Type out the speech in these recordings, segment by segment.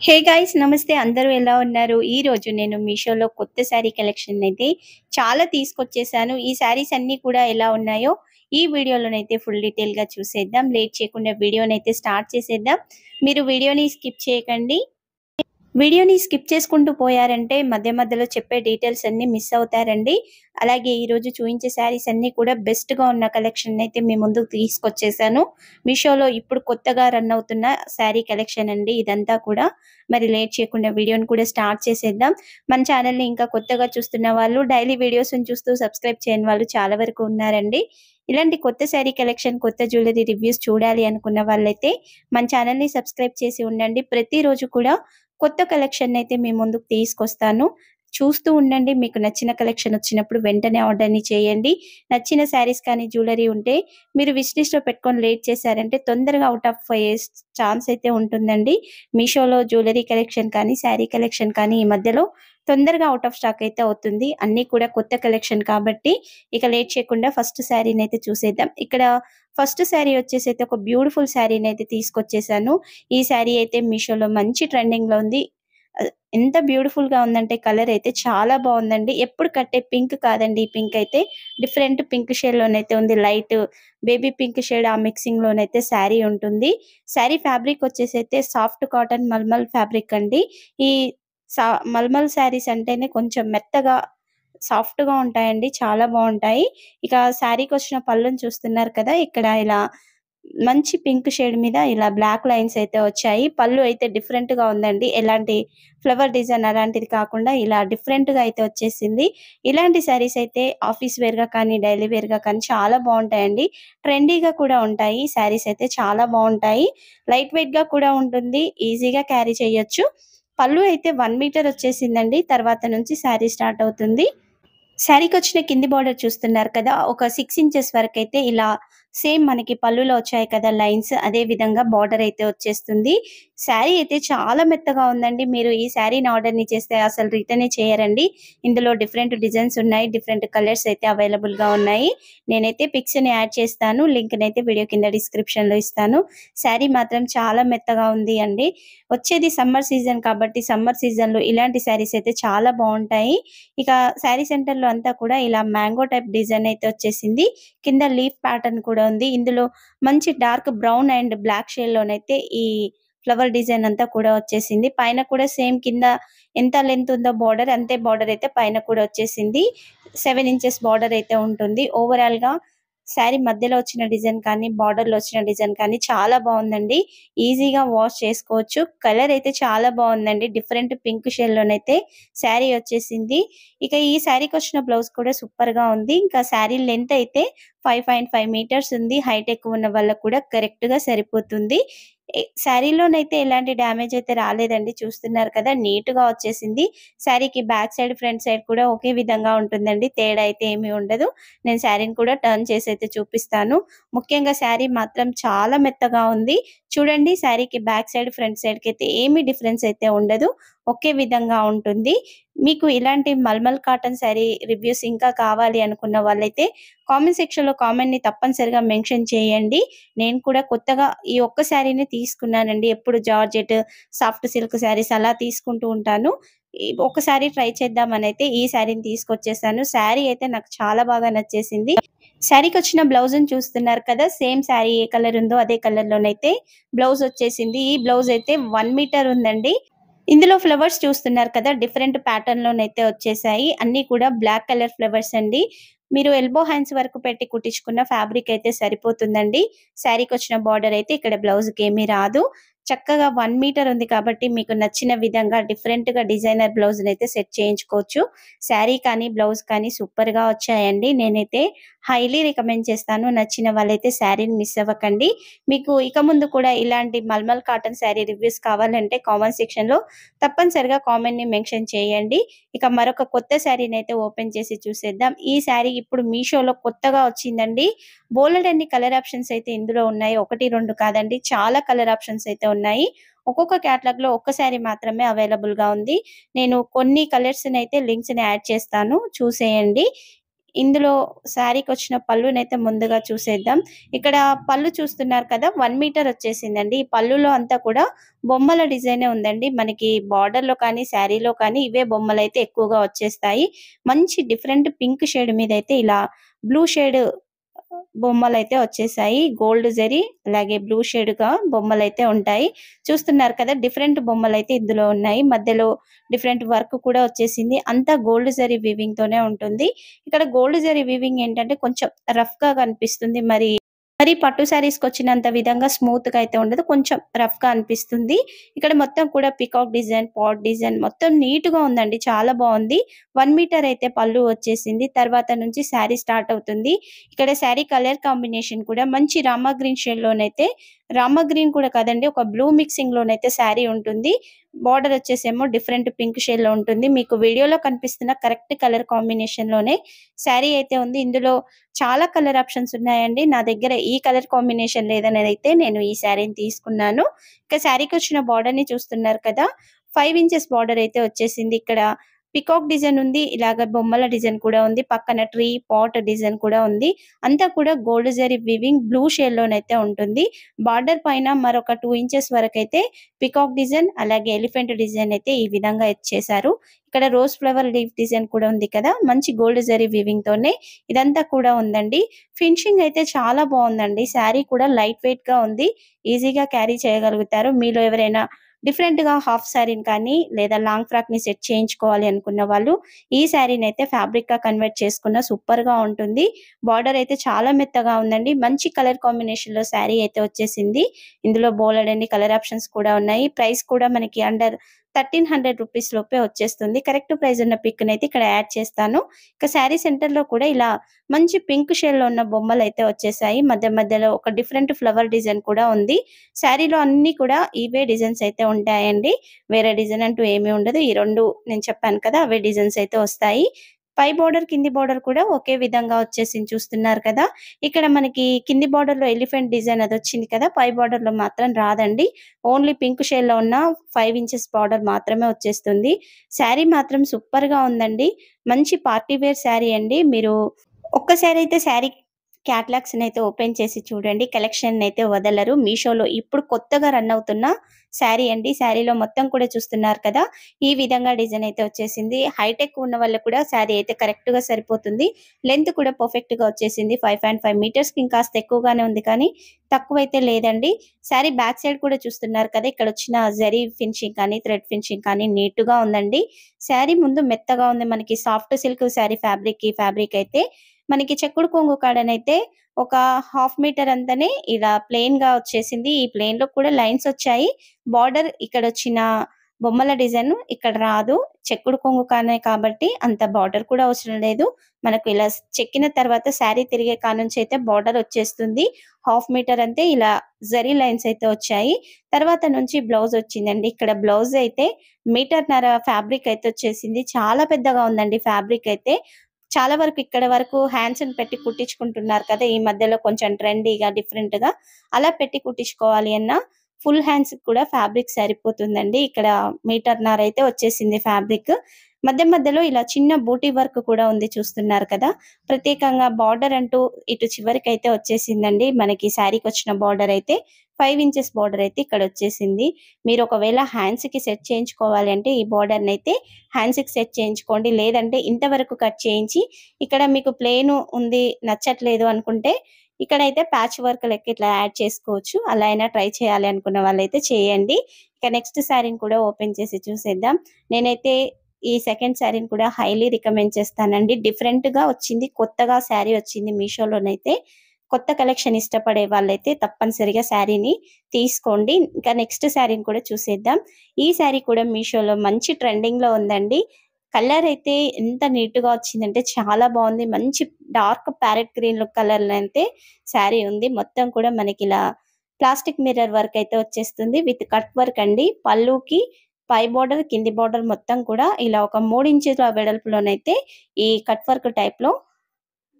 Hey guys నమస్తే అందరూ ఎలా ఉన్నారు? ఈ రోజు నేను మీషోలో కొత్త శారీ కలెక్షన్ అయితే చాలా తీసుకొచ్చేసాను. ఈ శారీస్ అన్నీ కూడా ఎలా ఉన్నాయో ఈ వీడియోలోనైతే ఫుల్ డీటెయిల్‌గా చూసేద్దాం. లేట్ చేయకుండా వీడియోనైతే స్టార్ట్ చేసేద్దాం. మీరు వీడియోని స్కిప్ చేయకండి. వీడియోని స్కిప్ చేసుకుంటూ పోయారంటే మధ్య మధ్యలో చెప్పే డీటెయిల్స్ అన్నీ మిస్ అవుతారండి. అలాగే ఈరోజు చూయించే శారీస్ అన్నీ కూడా బెస్ట్‌గా ఉన్న కలెక్షన్ అయితే మీ ముందుకు తీసుకొచ్చేసాను. మీషోలో ఇప్పుడు కొత్తగా రన్ అవుతున్న శారీ కలెక్షన్ అండి ఇదంతా కూడా. మరి లేట్ చేయకుండా వీడియోని కూడా స్టార్ట్ చేసేద్దాం. మన ఛానెల్‌ని ఇంకా కొత్తగా చూస్తున్న వాళ్ళు డైలీ వీడియోస్‌ని చూస్తూ సబ్స్క్రైబ్ చేయని వాళ్ళు చాలా వరకు ఉన్నారండి. ఇలాంటి కొత్త శారీ కలెక్షన్, కొత్త జ్యువెలరీ రివ్యూస్ చూడాలి అనుకున్న వాళ్ళైతే మన ఛానెల్‌ని సబ్స్క్రైబ్ చేసి ఉండండి. ప్రతిరోజు కూడా కొత్త కలెక్షన్ అయితే మీ ముందుకు తీసుకొస్తాను. చూస్తూ ఉండండి. మీకు నచ్చిన కలెక్షన్ వచ్చినప్పుడు వెంటనే ఆర్డర్‌ని చేయండి. నచ్చిన శారీస్ కానీ, జ్యువెలరీ ఉంటే మీరు విష్ లిస్ట్‌లో పెట్టుకొని లేట్ చేశారంటే తొందరగా ఔట్ ఆఫ్ అయ్యే ఛాన్స్ అయితే ఉంటుందండి. మీషోలో జ్యువెలరీ కలెక్షన్ కానీ, శారీ కలెక్షన్ కానీ ఈ మధ్యలో తొందరగా ఔట్ ఆఫ్ స్టాక్ అయితే అవుతుంది. అన్నీ కూడా కొత్త కలెక్షన్ కాబట్టి ఇక లేట్ చేయకుండా ఫస్ట్ శారీనైతే చూసేద్దాం. ఇక్కడ ఫస్ట్ శారీ వచ్చేసైతే ఒక బ్యూటిఫుల్ శారీనైతే తీసుకొచ్చేసాను. ఈ శారీ అయితే మీషోలో మంచి ట్రెండింగ్‌లో ఉంది. ఎంత బ్యూటిఫుల్‌గా ఉందంటే కలర్ అయితే చాలా బావుందండి. ఎప్పుడు కట్టే పింక్ కాదండి ఈ పింక్ అయితే. డిఫరెంట్ పింక్ షేడ్‌లోనైతే ఉంది. లైట్ బేబీ పింక్ షేడ్ ఆ మిక్సింగ్‌లోనైతే శారీ ఉంటుంది. శారీ ఫ్యాబ్రిక్ వచ్చేసైతే సాఫ్ట్ కాటన్ మల్మల్ ఫ్యాబ్రిక్ అండి. ఈ సా మల్మల్ శారీస్ అంటేనే కొంచెం మెత్తగా, సాఫ్ట్‌గా ఉంటాయండి. చాలా బావుంటాయి. ఇక శారీకొచ్చిన పళ్ళుని చూస్తున్నారు కదా! ఇక్కడ ఇలా మంచి పింక్ షేడ్ మీద ఇలా బ్లాక్ లైన్స్ అయితే వచ్చాయి. పళ్ళు అయితే డిఫరెంట్‌గా ఉందండి. ఎలాంటి ఫ్లవర్ డిజైన్ అలాంటిది కాకుండా ఇలా డిఫరెంట్‌గా అయితే వచ్చేసింది. ఇలాంటి శారీస్ అయితే ఆఫీస్ వేర్‌గా కానీ, డైలీ వేర్‌గా కానీ చాలా బావుంటాయండి. ట్రెండీగా కూడా ఉంటాయి. శారీస్ అయితే చాలా బావుంటాయి. లైట్ వెయిట్‌గా కూడా ఉంటుంది. ఈజీగా క్యారీ చేయొచ్చు. పళ్ళు అయితే 1 మీటర్ వచ్చేసిందండి. తర్వాత నుంచి శారీ స్టార్ట్ అవుతుంది. శారీకొచ్చిన కింది బోర్డర్ చూస్తున్నారు కదా! ఒక 6 ఇంచెస్ వరకైతే ఇలా సేమ్ మనకి పళ్ళులో వచ్చాయి కదా లైన్స్, అదే విధంగా బోర్డర్ అయితే వచ్చేస్తుంది. శారీ అయితే చాలా మెత్తగా ఉందండి. మీరు ఈ శారీని ఆర్డర్‌ని చేస్తే అసలు రిటర్నే చేయరండి. ఇందులో డిఫరెంట్ డిజైన్స్ ఉన్నాయి. డిఫరెంట్ కలర్స్ అయితే అవైలబుల్‌గా ఉన్నాయి. నేనైతే పిక్స్‌ని యాడ్ చేస్తాను. లింక్‌నైతే వీడియో కింద డిస్క్రిప్షన్‌లో ఇస్తాను. శారీ మాత్రం చాలా మెత్తగా ఉంది అండి. వచ్చేది సమ్మర్ సీజన్ కాబట్టి సమ్మర్ సీజన్‌లో ఇలాంటి శారీస్ అయితే చాలా బావుంటాయి. ఇక శారీ సెంటర్‌లో అంతా కూడా ఇలా మ్యాంగో టైప్ డిజైన్ అయితే వచ్చేసింది. కింద లీఫ్ ప్యాటర్న్ కూడా ఉంది. ఇందులో మంచి డార్క్ బ్రౌన్ అండ్ బ్లాక్ షేడ్‌లోనైతే ఈ ఫ్లవర్ డిజైన్ అంతా కూడా వచ్చేసింది. పైన కూడా సేమ్ కింద ఎంత లెంత్ ఉందో బోర్డర్ అంతే బోర్డర్ అయితే పైన కూడా వచ్చేసింది. 7 ఇంచెస్ బోర్డర్ అయితే ఉంటుంది. ఓవరాల్‌గా శారీ మధ్యలో వచ్చిన డిజైన్ కానీ, బోర్డర్‌లో వచ్చిన డిజైన్ కానీ చాలా బావుందండి. ఈజీగా వాష్ చేసుకోవచ్చు. కలర్ అయితే చాలా బావుందండి. డిఫరెంట్ పింక్ షేడ్‌లోనైతే శారీ వచ్చేసింది. ఇక ఈ శారీకొచ్చిన బ్లౌజ్ కూడా సూపర్‌గా ఉంది. ఇంకా శారీ లెంత్ అయితే 5.5 మీటర్స్ ఉంది. హైట్ ఎక్కువ ఉన్న వాళ్ళకి కూడా కరెక్ట్‌గా సరిపోతుంది. శారీలోనైతే ఎలాంటి డ్యామేజ్ అయితే రాలేదండి. చూస్తున్నారు కదా! నీట్‌గా వచ్చేసింది. శారీకి బ్యాక్ సైడ్, ఫ్రంట్ సైడ్ కూడా ఒకే విధంగా ఉంటుందండి. తేడా అయితే ఏమి ఉండదు. నేను శారీని కూడా టర్న్ చేసైతే చూపిస్తాను. ముఖ్యంగా శారీ మాత్రం చాలా మెత్తగా ఉంది. చూడండి శారీకి బ్యాక్ సైడ్, ఫ్రంట్ సైడ్‌కైతే ఏమి డిఫరెన్స్ అయితే ఉండదు. ఒకే విధంగా ఉంటుంది. మీకు ఇలాంటి మల్మల్ కాటన్ శారీ రివ్యూస్ ఇంకా కావాలి అనుకున్న వాళ్ళైతే కామెంట్ సెక్షన్‌లో కామెంట్‌ని తప్పనిసరిగా మెన్షన్ చేయండి. నేను కూడా కొత్తగా ఈ ఒక్క శారీనే తీసుకున్నానండి. ఎప్పుడు జార్జెట్, సాఫ్ట్ సిల్క్ శారీస్ అలా తీసుకుంటూ ఉంటాను. ఒకసారి ట్రై చేద్దామనైతే ఈ శారీని తీసుకొచ్చేసాను. శారీ అయితే నాకు చాలా బాగా నచ్చేసింది. శారీకొచ్చిన బ్లౌజ్‌ని చూస్తున్నారు కదా! సేమ్ శారీ ఏ కలర్ ఉందో అదే కలర్‌లోనైతే బ్లౌజ్ వచ్చేసింది. ఈ బ్లౌజ్ అయితే 1 మీటర్ ఉందండి. ఇందులో ఫ్లవర్స్ చూస్తున్నారు కదా! డిఫరెంట్ ప్యాటర్న్‌లోనైతే వచ్చేసాయి. అన్నీ కూడా బ్లాక్ కలర్ ఫ్లవర్స్ అండి. మీరు ఎల్బో హ్యాండ్స్ వరకు పెట్టి కుట్టించుకున్న ఫ్యాబ్రిక్ అయితే సరిపోతుందండి. శారీకొచ్చిన బార్డర్ అయితే ఇక్కడ బ్లౌజ్‌కేమీ రాదు. చక్కగా 1 మీటర్ ఉంది కాబట్టి మీకు నచ్చిన విధంగా డిఫరెంట్‌గా డిజైనర్ బ్లౌజ్‌నైతే సెట్ చేయించుకోవచ్చు. శారీ కానీ, బ్లౌజ్ కానీ సూపర్‌గా వచ్చాయండి. నేనైతే హైలీ రికమెండ్ చేస్తాను. నచ్చిన వాళ్ళైతే శారీని మిస్ అవ్వకండి. మీకు ఇక ముందు కూడా ఇలాంటి మల్మల్ కాటన్ శారీ రివ్యూస్ కావాలంటే కామెంట్ సెక్షన్‌లో తప్పనిసరిగా కామెంట్‌ని మెన్షన్ చేయండి. ఇక మరొక కొత్త శారీనైతే ఓపెన్ చేసి చూసేద్దాం. ఈ శారీ ఇప్పుడు మీషోలో కొత్తగా వచ్చిందండి. బోలెడన్ని కలర్ ఆప్షన్స్ అయితే ఇందులో ఉన్నాయి. 1, 2 కాదండి. చాలా కలర్ ఆప్షన్స్ అయితే ఉన్నాయి. ఒక్కొక్క క్యాటలాగ్‌లో ఒక్క శారీ మాత్రమే అవైలబుల్‌గా ఉంది. నేను కొన్ని కలర్స్‌నైతే లింక్స్‌ని యాడ్ చేస్తాను. చూసేయండి. ఇందులో శారీకి వచ్చిన పళ్ళునైతే ముందుగా చూసేద్దాం. ఇక్కడ పళ్ళు చూస్తున్నారు కదా, 1 మీటర్ వచ్చేసిందండి. ఈ పళ్ళులో అంతా కూడా బొమ్మల డిజైనే ఉందండి. మనకి బార్డర్‌లో కానీ, శారీలో కానీ ఇవే బొమ్మలైతే ఎక్కువగా వచ్చేస్తాయి. మంచి డిఫరెంట్ పింక్ షేడ్ మీదైతే ఇలా బ్లూ షేడ్ బొమ్మలైతే వచ్చేసాయి. గోల్డ్ జరీ అలాగే బ్లూ షేడ్‌గా బొమ్మలైతే ఉంటాయి. చూస్తున్నారు కదా, డిఫరెంట్ బొమ్మలైతే ఇందులో ఉన్నాయి. మధ్యలో డిఫరెంట్ వర్క్ కూడా వచ్చేసింది. అంతా గోల్డ్ జరీ వీవింగ్‌తోనే ఉంటుంది. ఇక్కడ గోల్డ్ జరీ వీవింగ్ ఏంటంటే కొంచెం రఫ్‌గా కనిపిస్తుంది. మరి పట్టు శారీస్‌కొచ్చినంత విధంగా స్మూత్‌గా అయితే ఉండదు. కొంచెం రఫ్‌గా అనిపిస్తుంది. ఇక్కడ మొత్తం కూడా పీకాక్ డిజైన్, పాట్ డిజైన్ మొత్తం నీట్‌గా ఉందండి. చాలా బావుంది. 1 మీటర్ అయితే పళ్ళు వచ్చేసింది. తర్వాత నుంచి శారీ స్టార్ట్ అవుతుంది. ఇక్కడ శారీ కలర్ కాంబినేషన్ కూడా మంచి రామా గ్రీన్ షేడ్‌లోనైతే, రామా గ్రీన్ కూడా కాదండి, ఒక బ్లూ మిక్సింగ్‌లోనైతే శారీ ఉంటుంది. బార్డర్ వచ్చేసేమో డిఫరెంట్ పింక్ షేడ్‌లో ఉంటుంది. మీకు వీడియోలో కనిపిస్తున్న కరెక్ట్ కలర్ కాంబినేషన్‌లోనే శారీ అయితే ఉంది. ఇందులో చాలా కలర్ ఆప్షన్స్ ఉన్నాయండి. నా దగ్గర ఈ కలర్ కాంబినేషన్ లేదనేదైతే నేను ఈ శారీని తీసుకున్నాను. ఇక శారీకొచ్చిన బార్డర్‌ని చూస్తున్నారు కదా, 5 ఇంచెస్ బార్డర్ అయితే వచ్చేసింది. ఇక్కడ పీకాక్ డిజైన్ ఉంది. ఇలాగ బొమ్మల డిజైన్ కూడా ఉంది. పక్కన ట్రీ, పాట్ డిజైన్ కూడా ఉంది. అంతా కూడా గోల్డ్ జరీ వీవింగ్ బ్లూ షేడ్‌లోనైతే ఉంటుంది. బార్డర్ పైన మరొక 2 ఇంచెస్ వరకైతే పీకాక్ డిజైన్ అలాగే ఎలిఫెంట్ డిజైన్ అయితే ఈ విధంగా ఇచ్చేశారు. ఇక్కడ రోజ్ ఫ్లవర్ లీఫ్ డిజైన్ కూడా ఉంది కదా, మంచి గోల్డ్ జరీ వీవింగ్ తోనే ఇదంతా కూడా ఉందండి. ఫినిషింగ్ అయితే చాలా బాగుందండి. శారీ కూడా లైట్ వెయిట్ గా ఉంది. ఈజీగా క్యారీ చేయగలుగుతారు. మీలో ఎవరైనా డిఫరెంట్ గా హాఫ్ శారీని కానీ లేదా లాంగ్ ఫ్రాక్ ని సెట్ చేయించుకోవాలి అనుకున్న వాళ్ళు ఈ శారీని అయితే ఫ్యాబ్రిక్ గా కన్వర్ట్ చేసుకున్న సూపర్ గా ఉంటుంది. బార్డర్ అయితే చాలా మెత్తగా ఉందండి. మంచి కలర్ కాంబినేషన్ లో శారీ అయితే వచ్చేసింది. ఇందులో బోలెడన్ని కలర్ ఆప్షన్స్ కూడా ఉన్నాయి. ప్రైస్ కూడా మనకి అండర్ 1300 రూపీస్ లోపే వచ్చేస్తుంది. కరెక్ట్ ప్రైస్ ఉన్న పిక్ నైతే ఇక్కడ యాడ్ చేస్తాను. ఇక శారీ సెంటర్ లో కూడా ఇలా మంచి పింక్ షేడ్ లో ఉన్న బొమ్మలు అయితే వచ్చేసాయి. మధ్య మధ్యలో ఒక డిఫరెంట్ ఫ్లవర్ డిజైన్ కూడా ఉంది. శారీలో అన్ని కూడా ఇవే డిజైన్స్ అయితే ఉంటాయండి. వేరే డిజైన్ అంటూ ఏమీ ఉండదు. ఈ 2 నేను చెప్పాను కదా, అవే డిజైన్స్ అయితే వస్తాయి. పై బోర్డర్, కింది బోర్డర్ కూడా ఒకే విధంగా వచ్చేసింది చూస్తున్నారు కదా. ఇక్కడ మనకి కింది బోర్డర్ లో ఎలిఫెంట్ డిజైన్ అది వచ్చింది కదా, పై బోర్డర్ లో మాత్రం రాదండి. ఓన్లీ పింక్ షేడ్ లో ఉన్న 5 ఇంచెస్ బార్డర్ మాత్రమే వచ్చేస్తుంది. శారీ మాత్రం సూపర్ గా ఉందండి. మంచి పార్టీ వేర్ శారీ అండి. మీరు ఒక్కసారి అయితే శారీ క్యాటలాగ్స్ అయితే ఓపెన్ చేసి చూడండి. కలెక్షన్ అయితే వదలరు. మీషోలో ఇప్పుడు కొత్తగా రన్ అవుతున్న శారీ అండి. శారీలో మొత్తం కూడా చూస్తున్నారు కదా, ఈ విధంగా డిజైన్ అయితే వచ్చేసింది. హైటెక్ ఉన్న వాళ్ళకి కూడా శారీ అయితే కరెక్ట్ గా సరిపోతుంది. లెంత్ కూడా పర్ఫెక్ట్ గా వచ్చేసింది. 5.5 మీటర్స్ కి ఇంకాస్త ఎక్కువగానే ఉంది కానీ తక్కువైతే లేదండి. శారీ బ్యాక్ సైడ్ కూడా చూస్తున్నారు కదా, ఇక్కడ వచ్చిన జరీ ఫినిషింగ్ కానీ థ్రెడ్ ఫినిషింగ్ కానీ నీట్ గా ఉందండి. శారీ ముందు మెత్తగా ఉంది. మనకి సాఫ్ట్ సిల్క్ శారీ ఫ్యాబ్రిక్ అయితే మనకి చెక్కుడు కొంగు కాడనైతే ఒక హాఫ్ మీటర్ అంతనే ఇలా ప్లెయిన్ గా వచ్చేసింది. ఈ ప్లెయిన్ లో కూడా లైన్స్ వచ్చాయి. బార్డర్ ఇక్కడ వచ్చిన బొమ్మల డిజైన్ ఇక్కడ రాదు. చెక్కుడు కొంగు కానే కాబట్టి అంత బార్డర్ కూడా అవసరం లేదు. మనకు ఇలా చెక్కిన తర్వాత శారీ తిరిగే కానుంచి అయితే బార్డర్ వచ్చేస్తుంది. హాఫ్ మీటర్ అంతే ఇలా జరీ లైన్స్ అయితే వచ్చాయి. తర్వాత నుంచి బ్లౌజ్ వచ్చిందండి. ఇక్కడ బ్లౌజ్ అయితే మీటర్‌న్నర ఫ్యాబ్రిక్ అయితే వచ్చేసింది. చాలా పెద్దగా ఉందండి ఫ్యాబ్రిక్ అయితే. చాలా వరకు ఇక్కడ వరకు హ్యాండ్స్‌ని పెట్టి కుట్టించుకుంటున్నారు కదా, ఈ మధ్యలో కొంచెం ట్రెండీగా డిఫరెంట్‌గా అలా పెట్టి కుట్టించుకోవాలి అన్నా ఫుల్ హ్యాండ్స్‌కి కూడా ఫ్యాబ్రిక్ సరిపోతుందండి. ఇక్కడ మీటర్‌న్నర అయితే వచ్చేసింది ఫ్యాబ్రిక్. మధ్య మధ్యలో ఇలా చిన్న బూటీ వర్క్ కూడా ఉంది చూస్తున్నారు కదా. ప్రత్యేకంగా బార్డర్ అంటూ ఇటు చివరికైతే వచ్చేసిందండి. మనకి శారీకొచ్చిన బార్డర్ అయితే 5 ఇంచెస్ బార్డర్ అయితే ఇక్కడ వచ్చేసింది. మీరు ఒకవేళ హ్యాండ్స్‌కి సెట్ చేయించుకోవాలి అంటే ఈ బార్డర్‌నైతే హ్యాండ్స్‌కి సెట్ చేయించుకోండి. లేదంటే ఇంతవరకు కట్ చేయించి ఇక్కడ మీకు ప్లెయిన్ ఉంది నచ్చట్లేదు అనుకుంటే ఇక్కడైతే ప్యాచ్ వర్క్ లెక్క ఇట్లా యాడ్ చేసుకోవచ్చు. అలా అయినా ట్రై చేయాలి అనుకున్న వాళ్ళైతే చేయండి. ఇక నెక్స్ట్ శారీని కూడా ఓపెన్ చేసి చూసేద్దాం. నేనైతే ఈ సెకండ్ శారీని కూడా హైలీ రికమెండ్ చేస్తానండి. డిఫరెంట్‌గా వచ్చింది. కొత్తగా శారీ వచ్చింది మీషోలోనైతే. కొత్త కలెక్షన్ ఇష్టపడే వాళ్ళైతే తప్పనిసరిగా శారీని తీసుకోండి. ఇంకా నెక్స్ట్ శారీని కూడా చూసేద్దాం. ఈ శారీ కూడా మీషోలో మంచి ట్రెండింగ్‌లో ఉందండి. కలర్ అయితే ఎంత నీట్‌గా వచ్చిందంటే చాలా బావుంది. మంచి డార్క్ ప్యారెట్ గ్రీన్ కలర్‌లో అయితే శారీ ఉంది. మొత్తం కూడా మనకిలా ప్లాస్టిక్ మిర్రర్ వర్క్ అయితే వచ్చేస్తుంది. విత్ కట్ వర్క్ అండి. పళ్ళుకి పై బోర్డర్, కింది బోర్డర్ మొత్తం కూడా ఇలా ఒక 3 ఇంచుల వెడల్పులోనైతే ఈ కట్ వర్క్ టైప్‌లో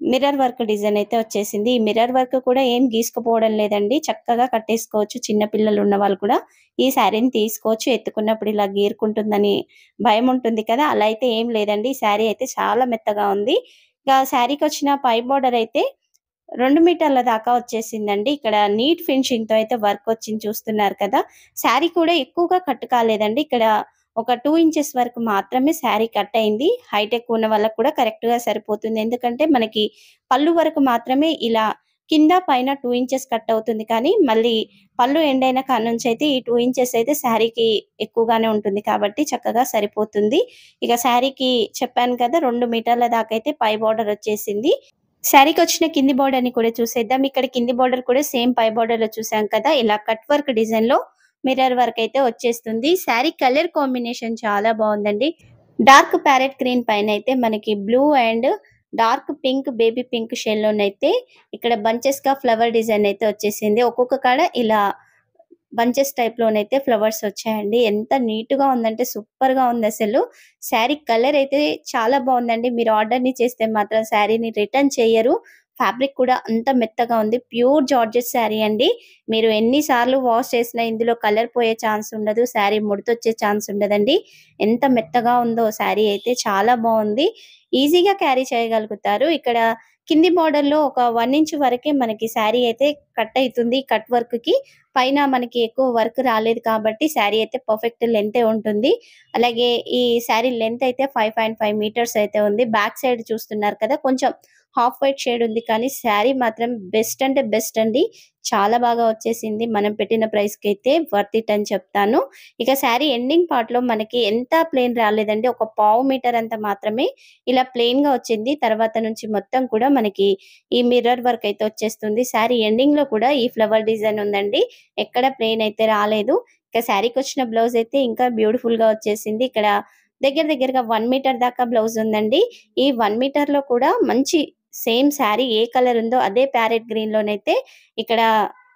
మిర్రర్ వర్క్ డిజైన్ అయితే వచ్చేసింది. ఈ మిర్రర్ వర్క్ కూడా ఏం గీసుకుపోవడం లేదండి. చక్కగా కట్టేసుకోవచ్చు. చిన్న పిల్లలు ఉన్న వాళ్ళు కూడా ఈ శారీని తీసుకోవచ్చు. ఎత్తుకున్నప్పుడు ఇలా గీరుకుంటుందని భయం ఉంటుంది కదా, అలా అయితే ఏం లేదండి. ఈ శారీ అయితే చాలా మెత్తగా ఉంది. ఇక శారీకి వచ్చిన పై బార్డర్ అయితే 2 మీటర్ల దాకా వచ్చేసిందండి. ఇక్కడ నీట్ ఫినిషింగ్‌తో అయితే వర్క్ వచ్చింది చూస్తున్నారు కదా! శారీ కూడా ఎక్కువగా కట్ కాలేదండి. ఇక్కడ ఒక 2 ఇంచెస్ వరకు మాత్రమే శారీ కట్ అయింది. హైట్ ఎక్కువ ఉన్న వాళ్ళకి కూడా కరెక్ట్‌గా సరిపోతుంది. ఎందుకంటే మనకి పళ్ళు వరకు మాత్రమే ఇలా కింద పైన 2 ఇంచెస్ కట్ అవుతుంది. కానీ మళ్ళీ పళ్ళు ఎండ్ అయిన కాడ్నుంచి అయితే ఈ 2 ఇంచెస్ అయితే శారీకి ఎక్కువగానే ఉంటుంది కాబట్టి చక్కగా సరిపోతుంది. ఇక శారీకి చెప్పాను కదా 2 మీటర్ల దాకా అయితే పై బార్డర్ వచ్చేసింది. శారీకొచ్చిన కింది బోర్డర్‌ని కూడా చూసేద్దాం. ఇక్కడ కింది బోర్డర్ కూడా సేమ్ పై బోర్డర్‌లో చూసాం కదా! ఇలా కట్ వర్క్ డిజైన్‌లో మిర్రర్ వర్క్ అయితే వచ్చేస్తుంది. శారీ కలర్ కాంబినేషన్ చాలా బావుందండి. డార్క్ ప్యారెట్ గ్రీన్ పైనైతే మనకి blue and dark pink, baby pink షేడ్‌లోనైతే ఇక్కడ బంచెస్‌గా ఫ్లవర్ డిజైన్ అయితే వచ్చేసింది. ఒక్కొక్క కాడ ఇలా బంచెస్ టైప్‌లోనైతే ఫ్లవర్స్ వచ్చాయండి. ఎంత నీట్‌గా ఉందంటే సూపర్‌గా ఉందసలు. శారీ కలర్ అయితే చాలా బావుందండి. మీరు ఆర్డర్‌ని చేస్తే మాత్రం శారీని రిటర్న్ చెయ్యరు. ఫ్యాబ్రిక్ కూడా అంత మెత్తగా ఉంది. ప్యూర్ జార్జెట్ శారీ అండి. మీరు ఎన్ని సార్లు వాష్ చేసినా ఇందులో కలర్ పోయే ఛాన్స్ ఉండదు. శారీ ముడతొచ్చే ఛాన్స్ ఉండదండి. ఎంత మెత్తగా ఉందో శారీ అయితే చాలా బావుంది. ఈజీగా క్యారీ చేయగలుగుతారు. ఇక్కడ కింది బోర్డర్‌లో ఒక 1 ఇంచ్ వరకే మనకి శారీ అయితే కట్ అయితుంది. కట్ వర్క్‌కి. పైన మనకి ఎక్కువ వర్క్ రాలేదు కాబట్టి శారీ అయితే పర్ఫెక్ట్ లెంతే ఉంటుంది. అలాగే ఈ శారీ లెంత్ అయితే 5.5 మీటర్స్ అయితే ఉంది. బ్యాక్ సైడ్ చూస్తున్నారు కదా! కొంచెం హాఫ్ వైట్ షేడ్ ఉంది. కానీ శారీ మాత్రం బెస్ట్ అంటే బెస్ట్ అండి. చాలా బాగా వచ్చేసింది. మనం పెట్టిన ప్రైస్‌కైతే వర్త్ ఇట్ అని చెప్తాను. ఇక శారీ ఎండింగ్ పార్ట్‌లో మనకి ఎంత ప్లెయిన్ రాలేదండి. ఒక పావు మీటర్ అంత మాత్రమే ఇలా ప్లెయిన్‌గా వచ్చింది. తర్వాత నుంచి మొత్తం కూడా మనకి ఈ మిర్రర్ వర్క్ అయితే వచ్చేస్తుంది. శారీ ఎండింగ్‌లో కూడా ఈ ఫ్లవర్ డిజైన్ ఉందండి. ఎక్కడ ప్లెయిన్ అయితే రాలేదు. ఇక శారీకొచ్చిన బ్లౌజ్ అయితే ఇంకా బ్యూటిఫుల్‌గా వచ్చేసింది. ఇక్కడ దగ్గరగా 1 మీటర్ దాకా బ్లౌజ్ ఉందండి. ఈ 1 మీటర్‌లో కూడా మంచి సేమ్ శారీ ఏ కలర్ ఉందో అదే ప్యారెట్ గ్రీన్‌లోనైతే ఇక్కడ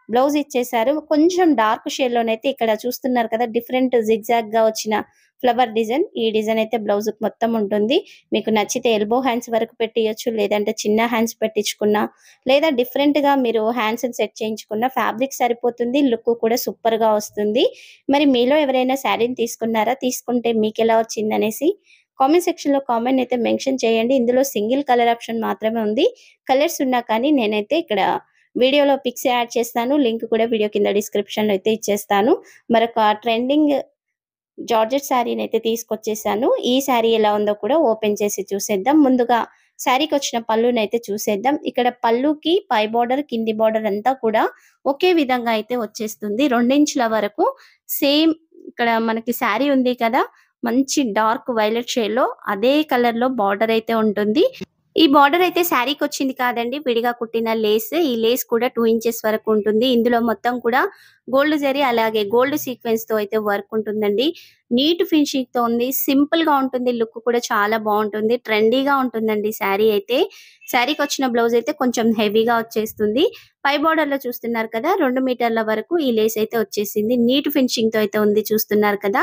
బ్లౌజ్ ఇచ్చేసారు. కొంచెం డార్క్ షేడ్‌లోనైతే ఇక్కడ చూస్తున్నారు కదా! డిఫరెంట్ జిగ్‌జాగ్‌గా వచ్చిన ఫ్లవర్ డిజైన్. ఈ డిజైన్ అయితే బ్లౌజ్‌కి మొత్తం ఉంటుంది. మీకు నచ్చితే ఎల్బో హ్యాండ్స్ వరకు పెట్టియొచ్చు. లేదంటే చిన్న హ్యాండ్స్ పెట్టించుకున్నా, లేదా డిఫరెంట్‌గా మీరు హ్యాండ్స్‌ని సెట్ చేయించుకున్న ఫ్యాబ్రిక్ సరిపోతుంది. లుక్ కూడా సూపర్‌గా వస్తుంది. మరి మీలో ఎవరైనా శారీని తీసుకున్నారా? తీసుకుంటే మీకెలా వచ్చిందనేసి కామెంట్ సెక్షన్‌లో కామెంట్ అయితే మెన్షన్ చేయండి. ఇందులో సింగిల్ కలర్ ఆప్షన్ మాత్రమే ఉంది. కలర్స్ ఉన్నా కానీ నేనైతే ఇక్కడ వీడియోలో పిక్స్ యాడ్ చేస్తాను. లింక్ కూడా వీడియో కింద డిస్క్రిప్షన్‌లో అయితే ఇచ్చేస్తాను. మరొక ట్రెండింగ్ జార్జెట్ శారీనైతే తీసుకొచ్చేసాను. ఈ శారీ ఎలా ఉందో కూడా ఓపెన్ చేసి చూసేద్దాం. ముందుగా శారీకొచ్చిన పళ్ళునైతే చూసేద్దాం. ఇక్కడ పళ్ళుకి పై బోర్డర్, కింది బోర్డర్ అంతా కూడా ఒకే విధంగా అయితే వచ్చేస్తుంది. 2 ఇంచుల వరకు సేమ్ ఇక్కడ మనకి శారీ ఉంది కదా! మంచి డార్క్ వైలెట్ షేడ్‌లో అదే కలర్‌లో బార్డర్ అయితే ఉంటుంది. ఈ బార్డర్ అయితే శారీకొచ్చింది కాదండి. విడిగా కుట్టిన లేస్. ఈ లేస్ కూడా 2 ఇంచెస్ వరకు ఉంటుంది. ఇందులో మొత్తం కూడా గోల్డ్ జరీ అలాగే గోల్డ్ సీక్వెన్స్‌తో అయితే వర్క్ ఉంటుందండి. నీట్ ఫినిషింగ్‌తో ఉంది. సింపుల్‌గా ఉంటుంది. లుక్ కూడా చాలా బావుంటుంది. ట్రెండీగా ఉంటుందండి శారీ అయితే. శారీకొచ్చిన బ్లౌజ్ అయితే కొంచెం హెవీగా వచ్చేస్తుంది. పై బార్డర్‌లో చూస్తున్నారు కదా! 2 మీటర్ల వరకు ఈ లేస్ అయితే వచ్చేసింది. నీట్ ఫినిషింగ్‌తో అయితే ఉంది చూస్తున్నారు కదా!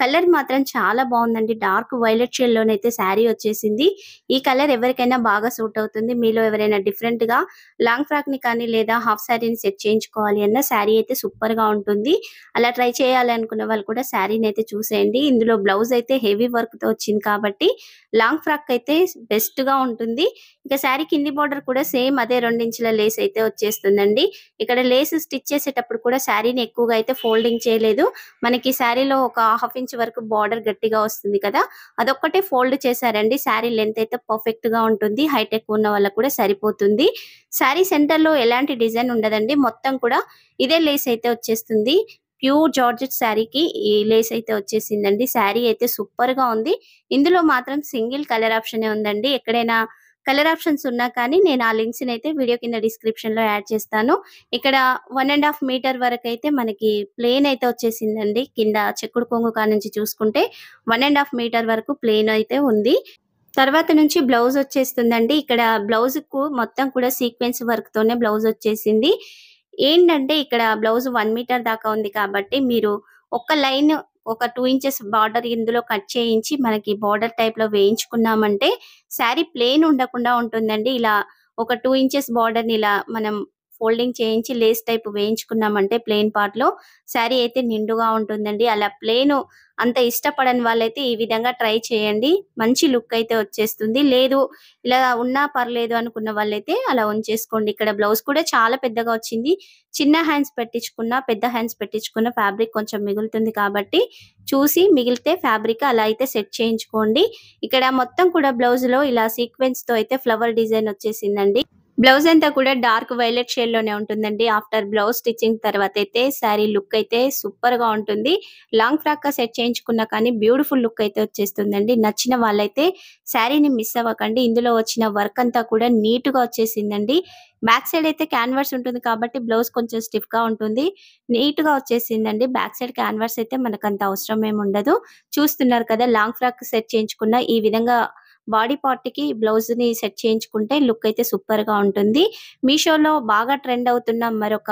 కలర్ మాత్రం చాలా బావుందండి. డార్క్ వైలెట్ షేడ్‌లోనైతే శారీ వచ్చేసింది. ఈ కలర్ ఎవరికైనా బాగా సూట్ అవుతుంది. మీలో ఎవరైనా డిఫరెంట్‌గా లాంగ్ ఫ్రాక్‌ని కానీ లేదా హాఫ్ సారీని సెట్ చేయించుకోవాలి అన్న శారీ అయితే సూపర్‌గా ఉంటుంది. అలా ట్రై చేయాలి అనుకున్న వాళ్ళు కూడా శారీనైతే చూసేయండి. ఇందులో బ్లౌజ్ అయితే హెవీ వర్క్‌తో వచ్చింది కాబట్టి లాంగ్ ఫ్రాక్ అయితే బెస్ట్‌గా ఉంటుంది. ఇక శారీ కింది బోర్డర్ కూడా సేమ్ అదే 2 ఇంచుల లేస్ అయితే వచ్చేస్తుందండి. ఇక్కడ లేస్ స్టిచ్ చేసేటప్పుడు కూడా శారీని ఎక్కువగా అయితే ఫోల్డింగ్ చేయలేదు. మనకి శారీలో ఒక హాఫ్ ఇంచ్ వరకు బార్డర్ గట్టిగా వస్తుంది కదా! అదొక్కటే ఫోల్డ్ చేశారండి. శారీ లెంత్ అయితే పర్ఫెక్ట్‌గా ఉంటుంది. హైట్ ఎక్కువ ఉన్న వాళ్ళకి కూడా సరిపోతుంది. శారీ సెంటర్‌లో ఎలాంటి డిజైన్ ఉండదండి. మొత్తం కూడా ఇదే లేస్ అయితే వచ్చేస్తుంది. ప్యూర్ జార్జెట్ శారీకి ఈ లేస్ అయితే వచ్చేసిందండి. శారీ అయితే సూపర్‌గా ఉంది. ఇందులో మాత్రం సింగిల్ కలర్ ఆప్షనే ఉందండి. ఎక్కడైనా కలర్ ఆప్షన్స్ ఉన్నా కానీ నేను ఆ లింక్స్‌ని అయితే వీడియో కింద డిస్క్రిప్షన్‌లో యాడ్ చేస్తాను. ఇక్కడ 1 ½ మీటర్ వరకైతే మనకి ప్లెయిన్ అయితే వచ్చేసిందండి. కింద చెక్కుడు కొంగు కాడ్నుంచి చూసుకుంటే 1 ½ మీటర్ వరకు ప్లెయిన్ అయితే ఉంది. తర్వాత నుంచి బ్లౌజ్ వచ్చేస్తుందండి. ఇక్కడ బ్లౌజ్‌కు మొత్తం కూడా సీక్వెన్స్ వర్క్‌తోనే బ్లౌజ్ వచ్చేసింది. ఏంటంటే ఇక్కడ బ్లౌజ్ 1 మీటర్ దాకా ఉంది కాబట్టి మీరు ఒక లైన్ ఒక 2 ఇంచెస్ బార్డర్ ఇందులో కట్ చేయించి మనకి బార్డర్ టైప్‌లో వేయించుకున్నామంటే శారీ ప్లెయిన్ ఉండకుండా ఉంటుందండి. ఇలా ఒక 2 ఇంచెస్ బార్డర్‌ని ఇలా మనం ఫోల్డింగ్ చేయించి లేస్ టైప్ వేయించుకున్నామంటే ప్లెయిన్ పార్ట్‌లో శారీ అయితే నిండుగా ఉంటుందండి. అలా ప్లెయిను అంత ఇష్టపడని వాళ్ళైతే ఈ విధంగా ట్రై చేయండి. మంచి లుక్ అయితే వచ్చేస్తుంది. లేదు ఇలా ఉన్నా పర్లేదు అనుకున్న వాళ్ళైతే అలా ఉంచేసుకోండి. ఇక్కడ బ్లౌజ్ కూడా చాలా పెద్దగా వచ్చింది. చిన్న హ్యాండ్స్ పెట్టించుకున్న, పెద్ద హ్యాండ్స్ పెట్టించుకున్న ఫ్యాబ్రిక్ కొంచెం మిగులుతుంది కాబట్టి చూసి మిగిలితే ఫ్యాబ్రిక్ అలా అయితే సెట్ చేయించుకోండి. ఇక్కడ మొత్తం కూడా బ్లౌజ్‌లో ఇలా సీక్వెన్స్‌తో అయితే ఫ్లవర్ డిజైన్ వచ్చేసిందండి. బ్లౌజ్ అంతా కూడా డార్క్ వైలెట్ షేడ్ లోనే ఉంటుందండి. ఆఫ్టర్ బ్లౌజ్ స్టిచ్చింగ్ తర్వాత అయితే శారీ లుక్ అయితే సూపర్ గా ఉంటుంది. లాంగ్ ఫ్రాక్ గా సెట్ చేయించుకున్నా కానీ బ్యూటిఫుల్ లుక్ అయితే వచ్చేస్తుందండి. నచ్చిన వాళ్ళైతే శారీని మిస్ అవ్వకండి. ఇందులో వచ్చిన వర్క్ అంతా కూడా నీట్ గా వచ్చేసిందండి. బ్యాక్ సైడ్ అయితే క్యాన్వాస్ ఉంటుంది కాబట్టి బ్లౌజ్ కొంచెం స్టిఫ్ గా ఉంటుంది. నీట్ గా వచ్చేసిందండి. బ్యాక్ సైడ్ క్యాన్వాస్ అయితే మనకంత అవసరం ఏమి ఉండదు. చూస్తున్నారు కదా, లాంగ్ ఫ్రాక్ సెట్ చేయించుకున్న ఈ విధంగా బాడీ పార్ట్‌కి బ్లౌజ్‌ని సెట్ చేయించుకుంటే లుక్ అయితే సూపర్‌గా ఉంటుంది. మీషోలో బాగా ట్రెండ్ అవుతున్న మరొక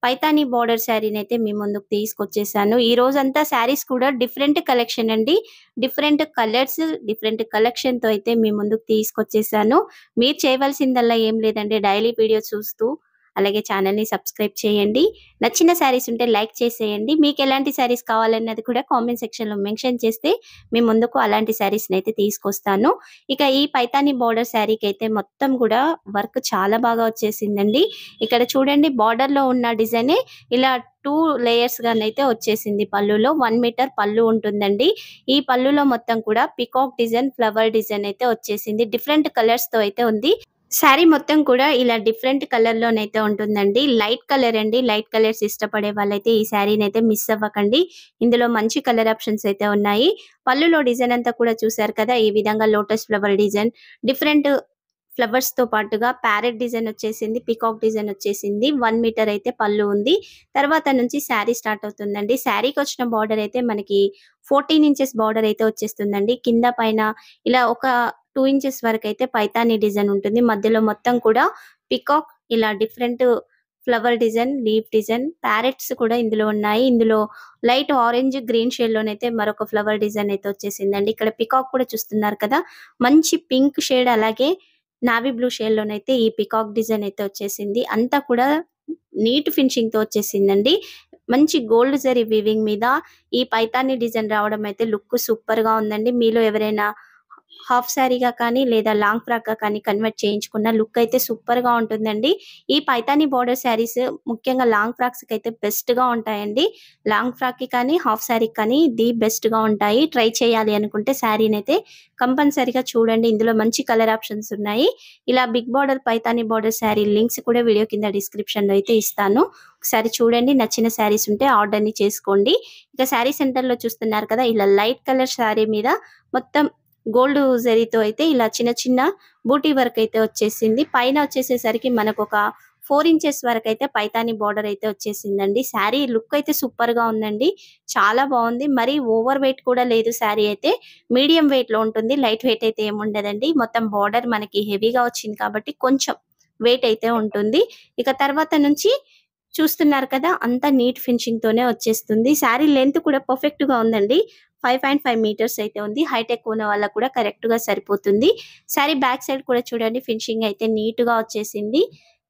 పైతానీ బోర్డర్ శారీనైతే మీ ముందుకు తీసుకొచ్చేసాను. ఈ రోజంతా శారీస్ కూడా డిఫరెంట్ కలెక్షన్ అండి. డిఫరెంట్ కలర్స్, డిఫరెంట్ కలెక్షన్‌తో అయితే మీ ముందుకు తీసుకొచ్చేసాను. మీరు చేయవలసిందల్లా ఏం లేదండి, డైలీ వీడియో చూస్తూ అలాగే ఛానెల్‌ని సబ్స్క్రైబ్ చేయండి. నచ్చిన శారీస్ ఉంటే లైక్ చేసేయండి. మీకెలాంటి శారీస్ కావాలన్నది కూడా కామెంట్ సెక్షన్‌లో మెన్షన్ చేస్తే మీ ముందుకు అలాంటి శారీస్‌నైతే తీసుకొస్తాను. ఇక ఈ పైతానీ బోర్డర్ శారీకైతే మొత్తం కూడా వర్క్ చాలా బాగా వచ్చేసిందండి. ఇక్కడ చూడండి, బోర్డర్‌లో ఉన్న డిజైనే ఇలా 2 లేయర్స్ గానైతే వచ్చేసింది పళ్ళులో. 1 మీటర్ పళ్ళు ఉంటుందండి. ఈ పళ్ళులో మొత్తం కూడా పీకాక్ డిజైన్, ఫ్లవర్ డిజైన్ అయితే వచ్చేసింది. డిఫరెంట్ కలర్స్‌తో అయితే ఉంది. శారీ మొత్తం కూడా ఇలా డిఫరెంట్ కలర్‌లోనైతే ఉంటుందండి. లైట్ కలర్ అండి. లైట్ కలర్స్ ఇష్టపడే వాళ్ళైతే ఈ శారీనైతే మిస్ అవ్వకండి. ఇందులో మంచి కలర్ ఆప్షన్స్ అయితే ఉన్నాయి. పళ్ళులో డిజైన్ అంతా కూడా చూసారు కదా, ఈ విధంగా లోటస్ ఫ్లవర్ డిజైన్, డిఫరెంట్ ఫ్లవర్స్‌తో పాటుగా ప్యారెట్ డిజైన్ వచ్చేసింది. పీకాక్ డిజైన్ వచ్చేసింది. 1 మీటర్ అయితే పళ్ళు ఉంది. తర్వాత నుంచి శారీ స్టార్ట్ అవుతుందండి. శారీకొచ్చిన బార్డర్ అయితే మనకి 14 ఇంచెస్ బార్డర్ అయితే వచ్చేస్తుందండి. కింద పైన ఇలా ఒక 2 ఇంచెస్ వరకైతే పైతానీ డిజైన్ ఉంటుంది. మధ్యలో మొత్తం కూడా పీకాక్ ఇలా different flower design, leaf design, parrots కూడా ఇందులో ఉన్నాయి. ఇందులో లైట్ ఆరెంజ్, గ్రీన్ షేడ్‌లోనైతే మరొక ఫ్లవర్ డిజైన్ అయితే వచ్చేసిందండి. ఇక్కడ పీకాక్ కూడా చూస్తున్నారు కదా, మంచి పింక్ షేడ్ అలాగే నావీ బ్లూ షేడ్‌లోనైతే ఈ పీకాక్ డిజైన్ అయితే వచ్చేసింది. అంతా కూడా నీట్ ఫినిషింగ్‌తో వచ్చేసిందండి. మంచి గోల్డ్ జరీ వీవింగ్ మీద ఈ పైతానీ డిజైన్ రావడం అయితే లుక్ సూపర్‌గా ఉందండి. మీలో ఎవరైనా హాఫ్ సారీగా కానీ లేదా లాంగ్ ఫ్రాక్‌గా కానీ కన్వర్ట్ చేయించుకున్న లుక్ అయితే సూపర్‌గా ఉంటుందండి. ఈ పైతానీ బోర్డర్ శారీస్ ముఖ్యంగా లాంగ్ ఫ్రాక్స్‌కైతే బెస్ట్‌గా ఉంటాయండి. లాంగ్ ఫ్రాక్‌కి కానీ, హాఫ్ సారీకి కానీ ది బెస్ట్‌గా ఉంటాయి. ట్రై చేయాలి అనుకుంటే శారీనైతే కంపల్సరీగా చూడండి. ఇందులో మంచి కలర్ ఆప్షన్స్ ఉన్నాయి. ఇలా big border Paithani border sari links కూడా వీడియో కింద డిస్క్రిప్షన్‌లో అయితే ఇస్తాను. ఒకసారి చూడండి. నచ్చిన శారీస్ ఉంటే ఆర్డర్‌ని చేసుకోండి. ఇక శారీ సెంటర్‌లో చూస్తున్నారు కదా, ఇలా లైట్ కలర్ శారీ మీద మొత్తం గోల్డ్ జరీతో అయితే ఇలా చిన్న చిన్న బూటీ వర్క్ అయితే వచ్చేసింది. పైన వచ్చేసేసరికి మనకొక 4 ఇంచెస్ వరకైతే పైతానీ బోర్డర్ అయితే వచ్చేసిందండి. శారీ లుక్ అయితే సూపర్‌గా ఉందండి. చాలా బావుంది. మరీ ఓవర్ వెయిట్ కూడా లేదు శారీ అయితే. మీడియం వెయిట్‌లో ఉంటుంది. లైట్ వెయిట్ అయితే ఏముండదండి. మొత్తం బోర్డర్ మనకి హెవీగా వచ్చింది కాబట్టి కొంచెం వెయిట్ అయితే ఉంటుంది. ఇక తర్వాత నుంచి చూస్తున్నారు కదా, అంతా నీట్ ఫినిషింగ్‌తోనే వచ్చేస్తుంది. శారీ లెంత్ కూడా పర్ఫెక్ట్‌గా ఉందండి. 5.5 మీటర్స్ అయితే ఉంది. హైట్ ఎక్కువ ఉన్న వాళ్ళకి కూడా కరెక్ట్‌గా సరిపోతుంది. శారీ బ్యాక్ సైడ్ కూడా చూడండి, ఫినిషింగ్ అయితే నీట్‌గా వచ్చేసింది.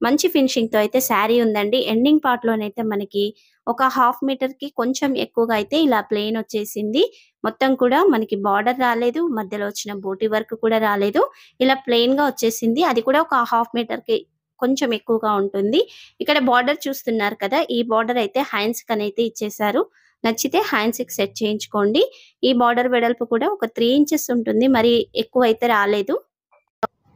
మంచి ఫినిషింగ్‌తో అయితే శారీ ఉందండి. ఎండింగ్ పార్ట్‌లోనైతే మనకి ఒక హాఫ్ మీటర్‌కి కొంచెం ఎక్కువగా అయితే ఇలా ప్లెయిన్ వచ్చేసింది. మొత్తం కూడా మనకి బార్డర్ రాలేదు. మధ్యలో వచ్చిన బూటీ వర్క్ కూడా రాలేదు. ఇలా ప్లెయిన్‌గా వచ్చేసింది. అది కూడా ఒక హాఫ్ మీటర్‌కి కొంచెం ఎక్కువగా ఉంటుంది. ఇక్కడ బార్డర్ చూస్తున్నారు కదా, ఈ బార్డర్ అయితే హ్యాండ్స్‌కనైతే ఇచ్చేసారు. నచ్చితే హ్యాండ్స్‌కి సెట్ చేయించుకోండి. ఈ బార్డర్ వెడల్పు కూడా ఒక 3 ఇంచెస్ ఉంటుంది. మరి ఎక్కువైతే రాలేదు.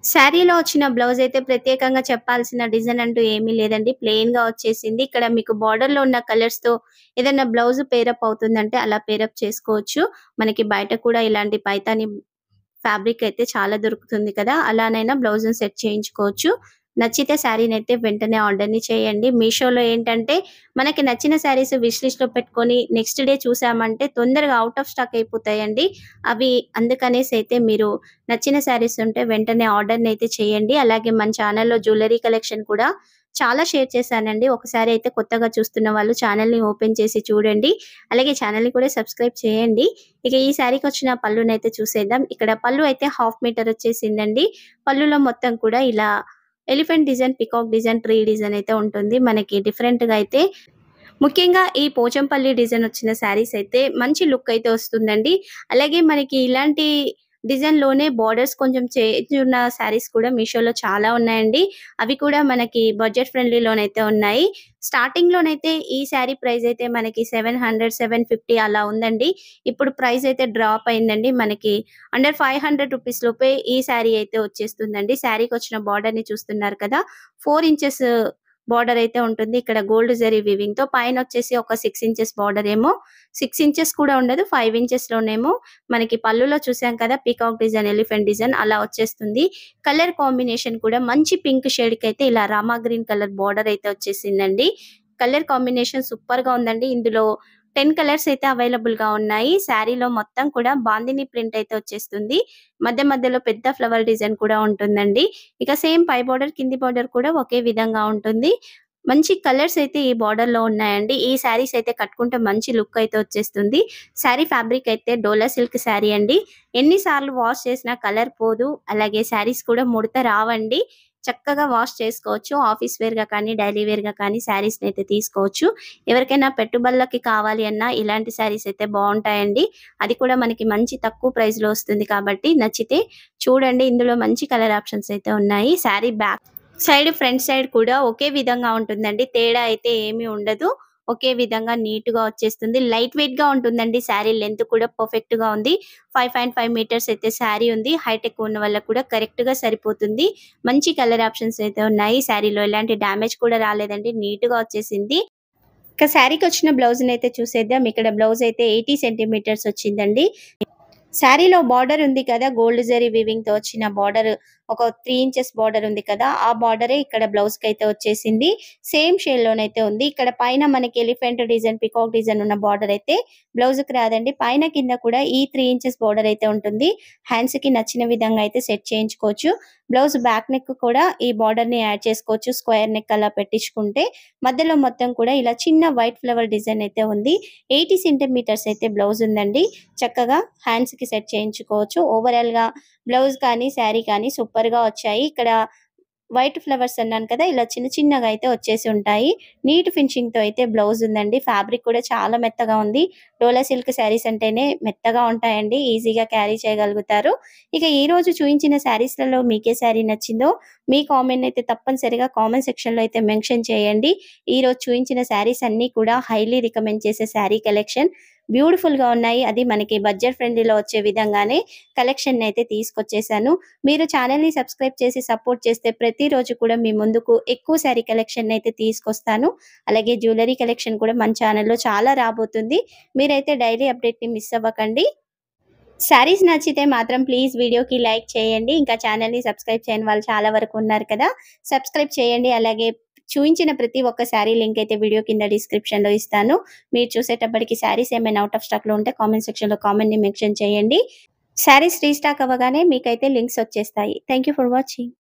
శారీలో వచ్చిన బ్లౌజ్ అయితే ప్రత్యేకంగా చెప్పాల్సిన డిజైన్ అంటూ ఏమీ లేదండి. ప్లెయిన్‌గా వచ్చేసింది. ఇక్కడ మీకు బార్డర్‌లో ఉన్న కలర్స్‌తో ఏదైనా బ్లౌజ్ పేరప్ అవుతుందంటే అలా పేరప్ చేసుకోవచ్చు. మనకి బయట కూడా ఇలాంటి పైతాని ఫ్యాబ్రిక్ అయితే చాలా దొరుకుతుంది కదా, అలానైనా బ్లౌజ్‌ని సెట్ చేయించుకోవచ్చు. నచ్చితే శారీనైతే వెంటనే ఆర్డర్‌ని చేయండి. మీషోలో ఏంటంటే మనకి నచ్చిన శారీస్ విష్ లిస్ట్‌లో పెట్టుకొని నెక్స్ట్ డే చూసామంటే తొందరగా ఔట్ ఆఫ్ స్టాక్ అయిపోతాయండి. అవి అందుకనేసి అయితే మీరు నచ్చిన శారీస్ ఉంటే వెంటనే ఆర్డర్‌నైతే చేయండి. అలాగే మన ఛానెల్‌లో జ్యువెల్లరీ కలెక్షన్ కూడా చాలా షేర్ చేశానండి. ఒకసారి అయితే కొత్తగా చూస్తున్న వాళ్ళు ఛానెల్‌ని ఓపెన్ చేసి చూడండి. అలాగే ఛానెల్‌ని కూడా సబ్స్క్రైబ్ చేయండి. ఇక ఈ శారీకొచ్చిన పళ్ళునైతే చూసేద్దాం. ఇక్కడ పళ్ళు అయితే హాఫ్ మీటర్ వచ్చేసిందండి. పళ్ళులో మొత్తం కూడా ఇలా elephant design, peacock design, tree design అయితే ఉంటుంది. మనకి డిఫరెంట్‌గా అయితే ముఖ్యంగా ఈ పోచంపల్లి డిజైన్ వచ్చిన శారీస్ అయితే మంచి లుక్ అయితే వస్తుందండి. అలాగే మనకి ఇలాంటి డిజైన్‌లోనే బోర్డర్స్ కొంచెం చేంజ్ ఉన్న శారీస్ కూడా మీషోలో చాలా ఉన్నాయండి. అవి కూడా మనకి బడ్జెట్ ఫ్రెండ్లీలోనైతే ఉన్నాయి. స్టార్టింగ్‌లోనైతే ఈ శారీ ప్రైస్ అయితే మనకి 700, 750 అలా ఉందండి. ఇప్పుడు ప్రైస్ అయితే డ్రాప్ అయిందండి. మనకి అండర్ 500 రూపీస్ లోపే ఈ శారీ అయితే వచ్చేస్తుందండి. శారీకొచ్చిన బోర్డర్‌ని చూస్తున్నారు కదా! 4 ఇంచెస్ బోర్డర్ అయితే ఉంటుంది. ఇక్కడ గోల్డ్ జరీ వీవింగ్‌తో పైనొచ్చేసి ఒక 6 ఇంచెస్ బోర్డర్ ఏమో 6 ఇంచెస్ కూడా ఉండదు. 5 ఇంచెస్‌లోనేమో మనకి పళ్ళులో చూసాం కదా! పీకాక్ డిజైన్, ఎలిఫెంట్ డిజైన్ అలా వచ్చేస్తుంది. కలర్ కాంబినేషన్ కూడా మంచి పింక్ షేడ్‌కైతే ఇలా రామా గ్రీన్ కలర్ బోర్డర్ అయితే వచ్చేసిందండి. కలర్ కాంబినేషన్ సూపర్‌గా ఉందండి. ఇందులో 10 కలర్స్ అయితే అవైలబుల్‌గా ఉన్నాయి. శారీలో మొత్తం కూడా బాందిని ప్రింట్ అయితే వచ్చేస్తుంది. మధ్య మధ్యలో పెద్ద ఫ్లవర్ డిజైన్ కూడా ఉంటుందండి. ఇక సేమ్ పై బోర్డర్, కింది బోర్డర్ కూడా ఒకే విధంగా ఉంటుంది. మంచి కలర్స్ అయితే ఈ బోర్డర్‌లో ఉన్నాయండి. ఈ శారీస్ అయితే కట్టుకుంటే మంచి లుక్ అయితే వచ్చేస్తుంది. శారీ ఫ్యాబ్రిక్ అయితే డోలా సిల్క్ శారీ అండి. ఎన్ని సార్లు వాష్ చేసినా కలర్ పోదు. అలాగే శారీస్ కూడా ముడత రావండి. చక్కగా వాష్ చేసుకోవచ్చు. ఆఫీస్ వేర్‌గా కానీ, డైలీ వేర్‌గా కానీ శారీస్‌నైతే తీసుకోవచ్చు. ఎవరికైనా పెట్టుబడులకి కావాలి అన్నా ఇలాంటి శారీస్ అయితే బావుంటాయండి. అది కూడా మనకి మంచి తక్కువ ప్రైస్‌లో వస్తుంది కాబట్టి నచ్చితే చూడండి. ఇందులో మంచి కలర్ ఆప్షన్స్ అయితే ఉన్నాయి. Sari back side, front side కూడా ఒకే విధంగా ఉంటుందండి. తేడా అయితే ఏమీ ఉండదు. ఒకే విధంగా నీట్‌గా వచ్చేస్తుంది. లైట్ వెయిట్‌గా ఉంటుందండి. శారీ లెంత్ కూడా పర్ఫెక్ట్‌గా ఉంది. 5.5 మీటర్స్ అయితే శారీ ఉంది. హైట్ ఎక్కువ ఉన్న వాళ్ళకి కూడా కరెక్ట్‌గా సరిపోతుంది. మంచి కలర్ ఆప్షన్స్ అయితే ఉన్నాయి. శారీలో ఎలాంటి డ్యామేజ్ కూడా రాలేదండి. నీట్‌గా వచ్చేసింది. ఇక శారీకొచ్చిన బ్లౌజ్‌నైతే చూసేద్దాం. ఇక్కడ బ్లౌజ్ అయితే 80 సెంటీమీటర్స్ వచ్చిందండి. శారీలో బార్డర్ ఉంది కదా! గోల్డ్ జరీ వీవింగ్‌తో వచ్చిన బార్డర్ ఒక 3 ఇంచెస్ బార్డర్ ఉంది కదా! ఆ బార్డరే ఇక్కడ బ్లౌజ్‌కైతే వచ్చేసింది. సేమ్ షేడ్‌లోనైతే ఉంది. ఇక్కడ పైన మనకి ఎలిఫెంట్ డిజైన్, పీకాక్ డిజైన్ ఉన్న బార్డర్ అయితే బ్లౌజ్‌కి రాదండి. పైన కింద కూడా ఈ 3 ఇంచెస్ బార్డర్ అయితే ఉంటుంది. హ్యాండ్స్‌కి నచ్చిన విధంగా అయితే సెట్ చేయించుకోవచ్చు. బ్లౌజ్ బ్యాక్ నెక్ కూడా ఈ బార్డర్‌ని యాడ్ చేసుకోవచ్చు. స్క్వేర్ నెక్ అలా పెట్టించుకుంటే. మధ్యలో మొత్తం కూడా ఇలా చిన్న వైట్ ఫ్లవర్ డిజైన్ అయితే ఉంది. 80 సెంటీమీటర్స్ అయితే బ్లౌజ్ ఉందండి. చక్కగా హ్యాండ్స్‌కి సెట్ చేయించుకోవచ్చు. ఓవరాల్‌గా బ్లౌజ్ కానీ, శారీ కానీ సూపర్‌గా వచ్చాయి. ఇక్కడ వైట్ ఫ్లవర్స్ అన్నాను కదా! ఇలా చిన్న చిన్నగా అయితే వచ్చేసి ఉంటాయి. నీట్ ఫినిషింగ్‌తో అయితే బ్లౌజ్ ఉందండి. ఫ్యాబ్రిక్ కూడా చాలా మెత్తగా ఉంది. డోలా సిల్క్ శారీస్ అంటేనే మెత్తగా ఉంటాయండి. ఈజీగా క్యారీ చేయగలుగుతారు. ఇక ఈరోజు చూయించిన శారీస్‌లలో మీకే శారీ నచ్చిందో మీ కామెంట్‌ని అయితే తప్పనిసరిగా కామెంట్ సెక్షన్‌లో అయితే మెన్షన్ చేయండి. ఈరోజు చూయించిన శారీస్ అన్నీ కూడా హైలీ రికమెండ్ చేసే శారీ కలెక్షన్. బ్యూటిఫుల్‌గా ఉన్నాయి. అది మనకి బడ్జెట్ ఫ్రెండ్లీలో వచ్చే విధంగానే కలెక్షన్‌ని అయితే తీసుకొచ్చేసాను. మీరు ఛానెల్‌ని సబ్స్క్రైబ్ చేసి సపోర్ట్ చేస్తే ప్రతిరోజు కూడా మీ ముందుకు ఎక్కువ శారీ కలెక్షన్‌ని అయితే తీసుకొస్తాను. అలాగే జ్యువెలరీ కలెక్షన్ కూడా మన ఛానెల్‌లో చాలా రాబోతుంది. మీరైతే డైలీ అప్డేట్‌ని మిస్ అవ్వకండి. శారీస్ నచ్చితే మాత్రం ప్లీజ్ వీడియోకి లైక్ చేయండి. ఇంకా ఛానెల్‌ని సబ్స్క్రైబ్ చేయని వాళ్ళు చాలా వరకు ఉన్నారు కదా! సబ్స్క్రైబ్ చేయండి. అలాగే చూయించిన ప్రతి ఒక్క శారీ లింక్ అయితే వీడియో కింద డిస్క్రిప్షన్‌లో ఇస్తాను. మీరు చూసేటప్పటికి శారీస్ ఏమైనా ఔట్ ఆఫ్ స్టాక్‌లో ఉంటే కామెంట్ సెక్షన్‌లో కామెంట్‌ని మెన్షన్ చేయండి. శారీస్ రీస్టాక్ అవ్వగానే మీకైతే లింక్స్ వచ్చేస్తాయి. Thank you for watching.